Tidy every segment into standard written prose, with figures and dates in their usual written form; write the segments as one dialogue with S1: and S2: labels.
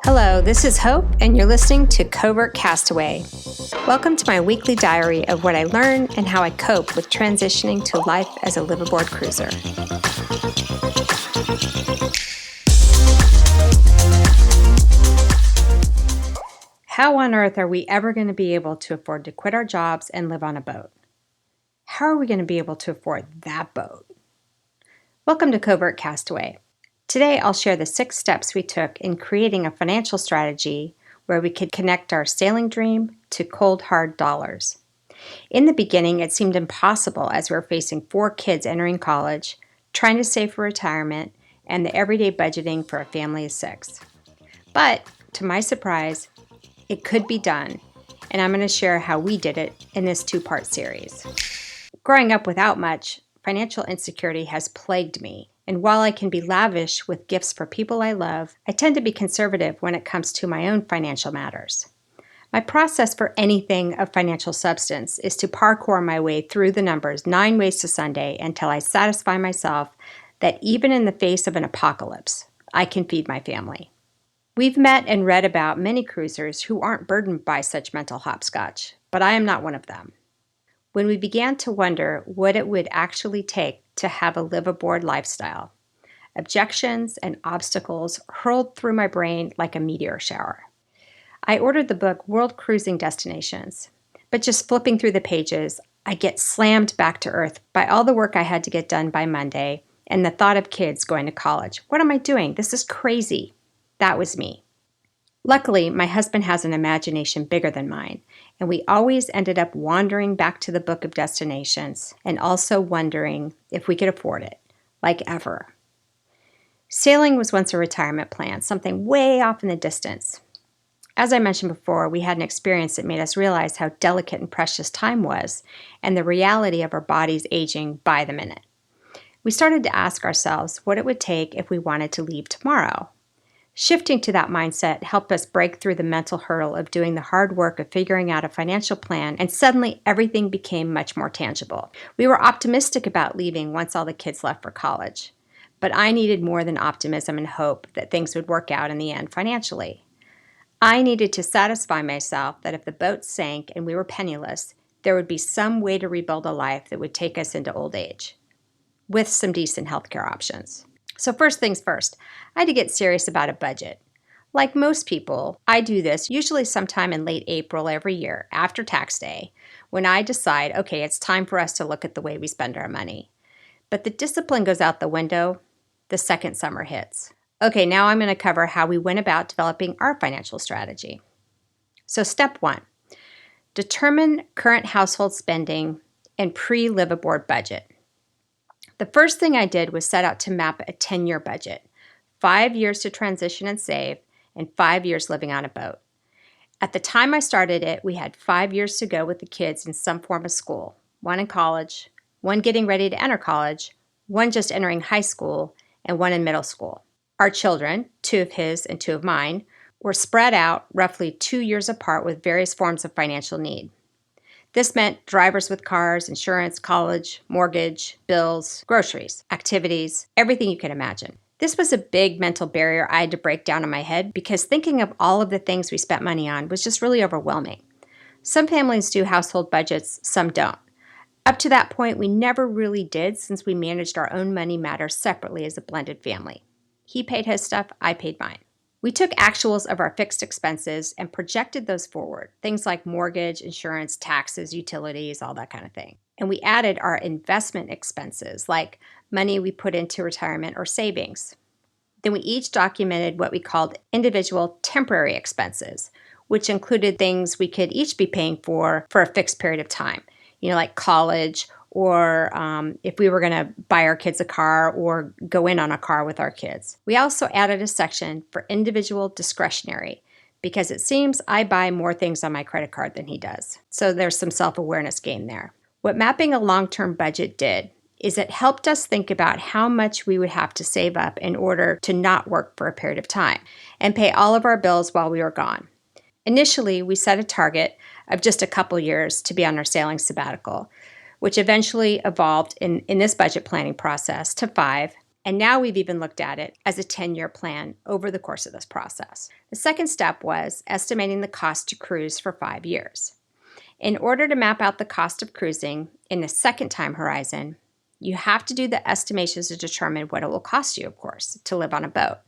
S1: Hello, this is Hope, and you're listening to Covert Castaway. Welcome to my weekly diary of what I learn and how I cope with transitioning to life as a liveaboard cruiser. How on earth are we ever going to be able to afford to quit our jobs and live on a boat? How are we going to be able to afford that boat? Welcome to Covert Castaway. Today I'll share the 6 steps we took in creating a financial strategy where we could connect our sailing dream to cold hard dollars. In the beginning, it seemed impossible as we were facing 4 kids entering college, trying to save for retirement, and the everyday budgeting for a family of 6. But, to my surprise, it could be done, and I'm going to share how we did it in this 2-part series. Growing up without much, financial insecurity has plagued me, and while I can be lavish with gifts for people I love, I tend to be conservative when it comes to my own financial matters. My process for anything of financial substance is to parkour my way through the numbers 9 ways to Sunday until I satisfy myself that even in the face of an apocalypse, I can feed my family. We've met and read about many cruisers who aren't burdened by such mental hopscotch, but I am not one of them. When we began to wonder what it would actually take to have a live-aboard lifestyle, objections and obstacles hurled through my brain like a meteor shower. I ordered the book World Cruising Destinations, but just flipping through the pages, I get slammed back to earth by all the work I had to get done by Monday and the thought of kids going to college. What am I doing? This is crazy. That was me. Luckily, my husband has an imagination bigger than mine, and we always ended up wandering back to the Book of Destinations and also wondering if we could afford it, like ever. Sailing was once a retirement plan, something way off in the distance. As I mentioned before, we had an experience that made us realize how delicate and precious time was and the reality of our bodies aging by the minute. We started to ask ourselves what it would take if we wanted to leave tomorrow. Shifting to that mindset helped us break through the mental hurdle of doing the hard work of figuring out a financial plan, and suddenly everything became much more tangible. We were optimistic about leaving once all the kids left for college, but I needed more than optimism and hope that things would work out in the end financially. I needed to satisfy myself that if the boat sank and we were penniless, there would be some way to rebuild a life that would take us into old age, with some decent healthcare options. So first things first, I had to get serious about a budget. Like most people, I do this usually sometime in late April every year after tax day, when I decide, okay, it's time for us to look at the way we spend our money. But the discipline goes out the window the second summer hits. Okay, now I'm going to cover how we went about developing our financial strategy. So step 1, determine current household spending and pre-live-aboard budget. The first thing I did was set out to map a 10-year budget, 5 years to transition and save, and 5 years living on a boat. At the time I started it, we had 5 years to go with the kids in some form of school, 1 in college, 1 getting ready to enter college, 1 just entering high school, and 1 in middle school. Our children, 2 of his and 2 of mine, were spread out roughly 2 years apart with various forms of financial need. This meant drivers with cars, insurance, college, mortgage, bills, groceries, activities, everything you can imagine. This was a big mental barrier I had to break down in my head because thinking of all of the things we spent money on was just really overwhelming. Some families do household budgets, some don't. Up to that point, we never really did since we managed our own money matters separately as a blended family. He paid his stuff, I paid mine. We took actuals of our fixed expenses and projected those forward, things like mortgage, insurance, taxes, utilities, all that kind of thing. And we added our investment expenses, like money we put into retirement or savings. Then we each documented what we called individual temporary expenses, which included things we could each be paying for a fixed period of time, like college, or if we were going to buy our kids a car or go in on a car with our kids. We also added a section for individual discretionary because it seems I buy more things on my credit card than he does. So there's some self-awareness gained there. What mapping a long-term budget did is it helped us think about how much we would have to save up in order to not work for a period of time and pay all of our bills while we were gone. Initially, we set a target of just a couple years to be on our sailing sabbatical, which eventually evolved in this budget planning process to 5, And now we've even looked at it as a 10-year plan over the course of this process. The second step was estimating the cost to cruise for 5 years. In order to map out the cost of cruising in the second time horizon, you have to do the estimations to determine what it will cost you, of course, to live on a boat.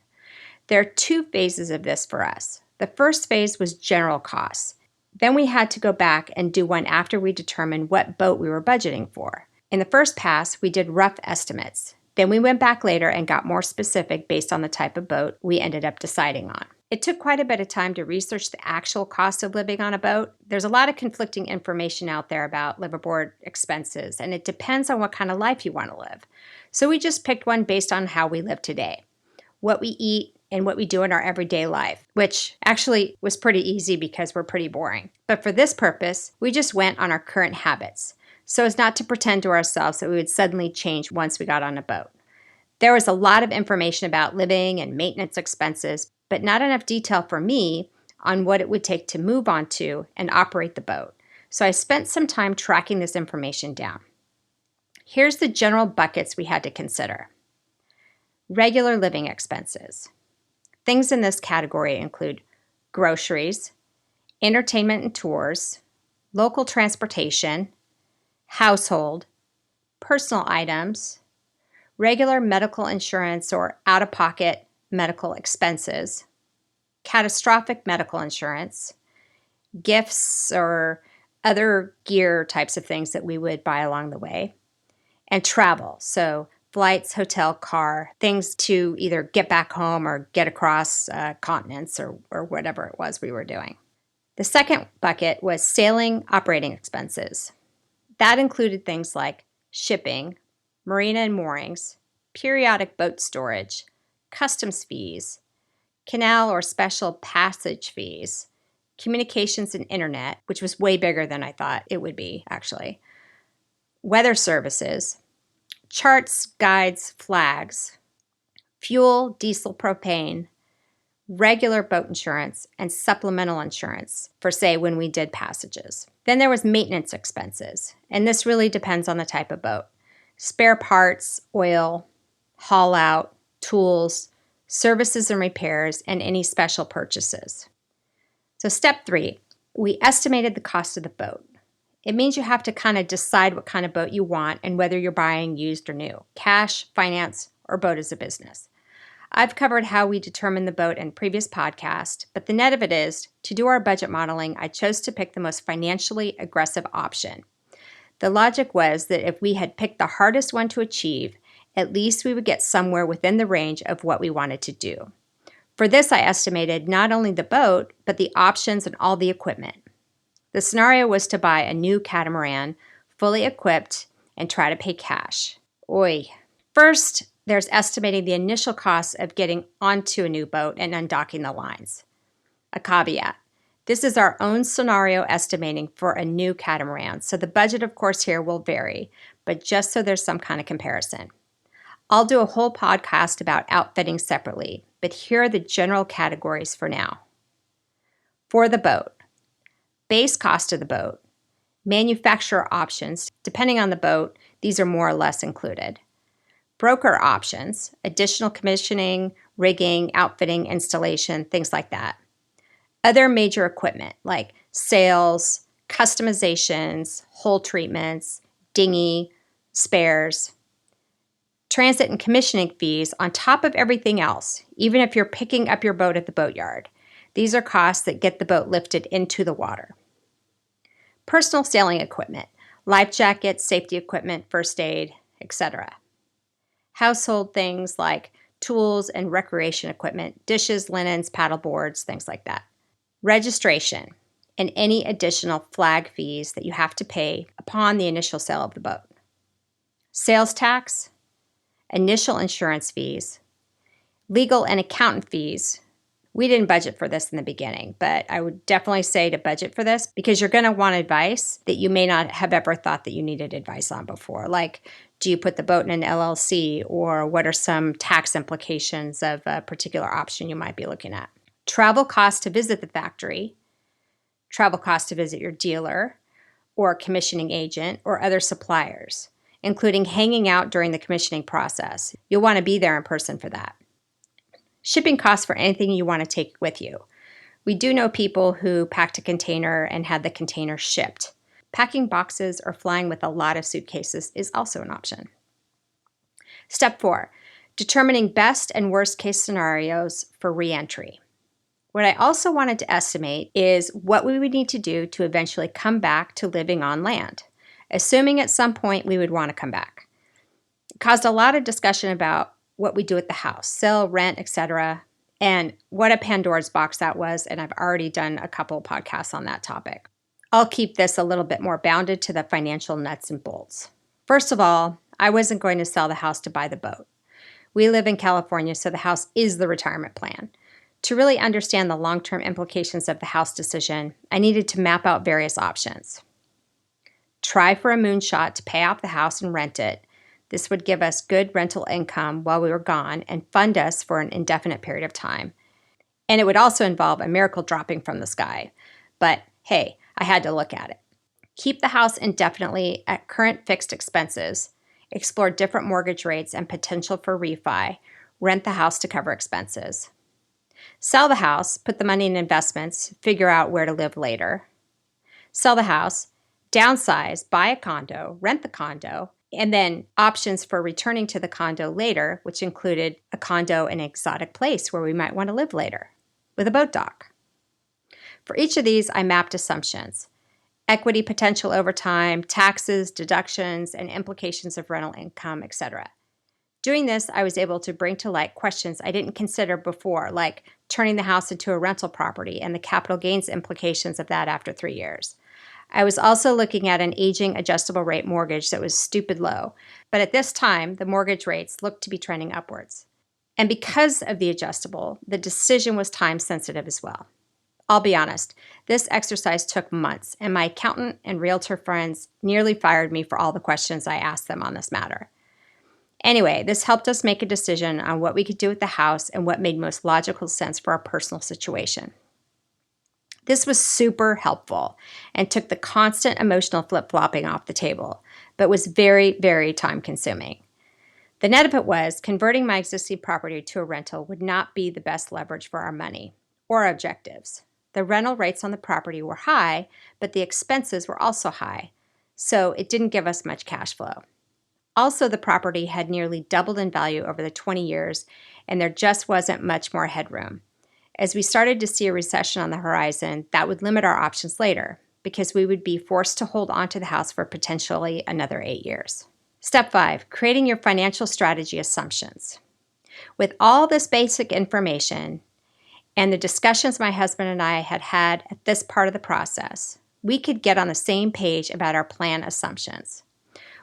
S1: There are 2 phases of this for us. The first phase was general costs. Then we had to go back and do one after we determined what boat we were budgeting for. In the first pass, we did rough estimates. Then we went back later and got more specific based on the type of boat we ended up deciding on. It took quite a bit of time to research the actual cost of living on a boat. There's a lot of conflicting information out there about liveaboard expenses, and it depends on what kind of life you want to live. So we just picked one based on how we live today, what we eat, and what we do in our everyday life, which actually was pretty easy because we're pretty boring. But for this purpose, we just went on our current habits, so as not to pretend to ourselves that we would suddenly change once we got on a boat. There was a lot of information about living and maintenance expenses, but not enough detail for me on what it would take to move onto and operate the boat. So I spent some time tracking this information down. Here's the general buckets we had to consider. Regular living expenses. Things in this category include groceries, entertainment and tours, local transportation, household, personal items, regular medical insurance or out-of-pocket medical expenses, catastrophic medical insurance, gifts or other gear types of things that we would buy along the way, and travel, so flights, hotel, car, things to either get back home or get across continents or whatever it was we were doing. The second bucket was sailing operating expenses. That included things like shipping, marina and moorings, periodic boat storage, customs fees, canal or special passage fees, communications and internet, which was way bigger than I thought it would be, actually, weather services, charts, guides, flags, fuel, diesel, propane, regular boat insurance, and supplemental insurance for, say, when we did passages. Then there was maintenance expenses, and this really depends on the type of boat. Spare parts, oil, haul out, tools, services and repairs, and any special purchases. So step 3, we estimated the cost of the boat. It means you have to kind of decide what kind of boat you want and whether you're buying used or new, cash, finance, or boat as a business. I've covered how we determine the boat in previous podcasts, but the net of it is, to do our budget modeling, I chose to pick the most financially aggressive option. The logic was that if we had picked the hardest one to achieve, at least we would get somewhere within the range of what we wanted to do. For this, I estimated not only the boat, but the options and all the equipment. The scenario was to buy a new catamaran, fully equipped, and try to pay cash. Oy. First, there's estimating the initial cost of getting onto a new boat and undocking the lines. A caveat. This is our own scenario estimating for a new catamaran, so the budget, of course, here will vary, but just so there's some kind of comparison. I'll do a whole podcast about outfitting separately, but here are the general categories for now. For the boat, base cost of the boat, manufacturer options, depending on the boat, these are more or less included. Broker options, additional commissioning, rigging, outfitting, installation, things like that. Other major equipment like sails, customizations, hull treatments, dinghy, spares. Transit and commissioning fees on top of everything else, even if you're picking up your boat at the boatyard. These are costs that get the boat lifted into the water. Personal sailing equipment, life jackets, safety equipment, first aid, etc. Household things like tools and recreation equipment, dishes, linens, paddle boards, things like that. Registration and any additional flag fees that you have to pay upon the initial sale of the boat. Sales tax, initial insurance fees, legal and accountant fees. We didn't budget for this in the beginning, but I would definitely say to budget for this because you're going to want advice that you may not have ever thought that you needed advice on before. Like, do you put the boat in an LLC, or what are some tax implications of a particular option you might be looking at? Travel costs to visit the factory, travel costs to visit your dealer or commissioning agent or other suppliers, including hanging out during the commissioning process. You'll want to be there in person for that. Shipping costs for anything you want to take with you. We do know people who packed a container and had the container shipped. Packing boxes or flying with a lot of suitcases is also an option. Step 4, determining best and worst case scenarios for re-entry. What I also wanted to estimate is what we would need to do to eventually come back to living on land, assuming at some point we would want to come back. It caused a lot of discussion about what we do with the house, sell, rent, etc., and what a Pandora's box that was, and I've already done a couple podcasts on that topic. I'll keep this a little bit more bounded to the financial nuts and bolts. First of all, I wasn't going to sell the house to buy the boat. We live in California, so the house is the retirement plan. To really understand the long-term implications of the house decision, I needed to map out various options. Try for a moonshot to pay off the house and rent it. This would give us good rental income while we were gone and fund us for an indefinite period of time. And it would also involve a miracle dropping from the sky. But hey, I had to look at it. Keep the house indefinitely at current fixed expenses. Explore different mortgage rates and potential for refi. Rent the house to cover expenses. Sell the house, put the money in investments, figure out where to live later. Sell the house, downsize, buy a condo, rent the condo, and then options for returning to the condo later, which included a condo in an exotic place where we might want to live later, with a boat dock. For each of these, I mapped assumptions: equity potential over time, taxes, deductions, and implications of rental income, etc. Doing this, I was able to bring to light questions I didn't consider before, like turning the house into a rental property and the capital gains implications of that after 3 years. I was also looking at an aging adjustable rate mortgage that was stupid low, but at this time, the mortgage rates looked to be trending upwards. And because of the adjustable, the decision was time sensitive as well. I'll be honest, this exercise took months, and my accountant and realtor friends nearly fired me for all the questions I asked them on this matter. Anyway, this helped us make a decision on what we could do with the house and what made most logical sense for our personal situation. This was super helpful and took the constant emotional flip-flopping off the table, but was very, very time-consuming. The net of it was converting my existing property to a rental would not be the best leverage for our money or our objectives. The rental rates on the property were high, but the expenses were also high, so it didn't give us much cash flow. Also, the property had nearly doubled in value over the 20 years, and there just wasn't much more headroom. As we started to see a recession on the horizon, that would limit our options later, because we would be forced to hold onto the house for potentially another 8 years. Step 5, creating your financial strategy assumptions. With all this basic information and the discussions my husband and I had had at this part of the process, we could get on the same page about our plan assumptions.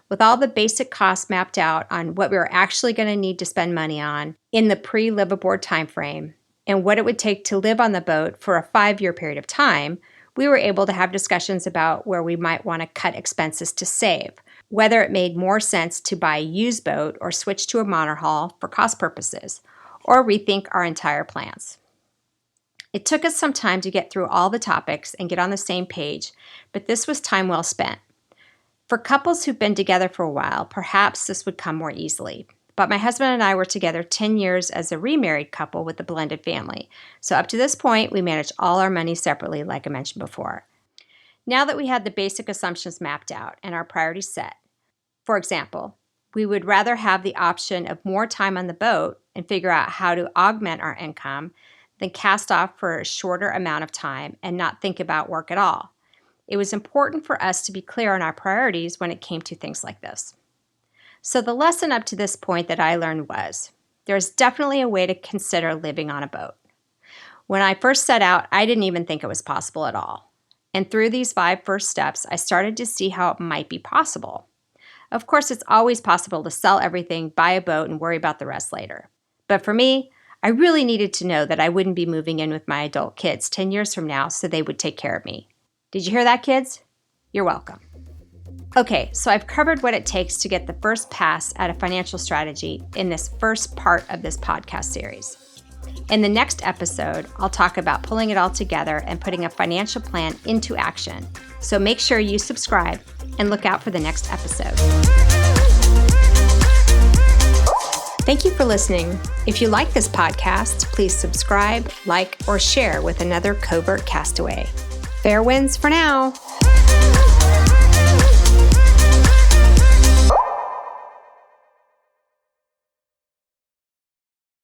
S1: With all the basic costs mapped out on what we were actually going to need to spend money on in the pre-liveaboard timeframe and what it would take to live on the boat for a 5-year period of time, we were able to have discussions about where we might want to cut expenses to save, whether it made more sense to buy a used boat or switch to a monohull for cost purposes, or rethink our entire plans. It took us some time to get through all the topics and get on the same page, but this was time well spent. For couples who've been together for a while, perhaps this would come more easily. But my husband and I were together 10 years as a remarried couple with a blended family. So up to this point, we managed all our money separately, like I mentioned before. Now that we had the basic assumptions mapped out and our priorities set, for example, we would rather have the option of more time on the boat and figure out how to augment our income than cast off for a shorter amount of time and not think about work at all. It was important for us to be clear on our priorities when it came to things like this. So the lesson up to this point that I learned was, there's definitely a way to consider living on a boat. When I first set out, I didn't even think it was possible at all. And through these 5 first steps, I started to see how it might be possible. Of course, it's always possible to sell everything, buy a boat, and worry about the rest later. But for me, I really needed to know that I wouldn't be moving in with my adult kids 10 years from now so they would take care of me. Did you hear that, kids? You're welcome. Okay, so I've covered what it takes to get the first pass at a financial strategy in this first part of this podcast series. In the next episode, I'll talk about pulling it all together and putting a financial plan into action. So make sure you subscribe and look out for the next episode. Thank you for listening. If you like this podcast, please subscribe, like, or share with another Covert Castaway. Fair winds for now.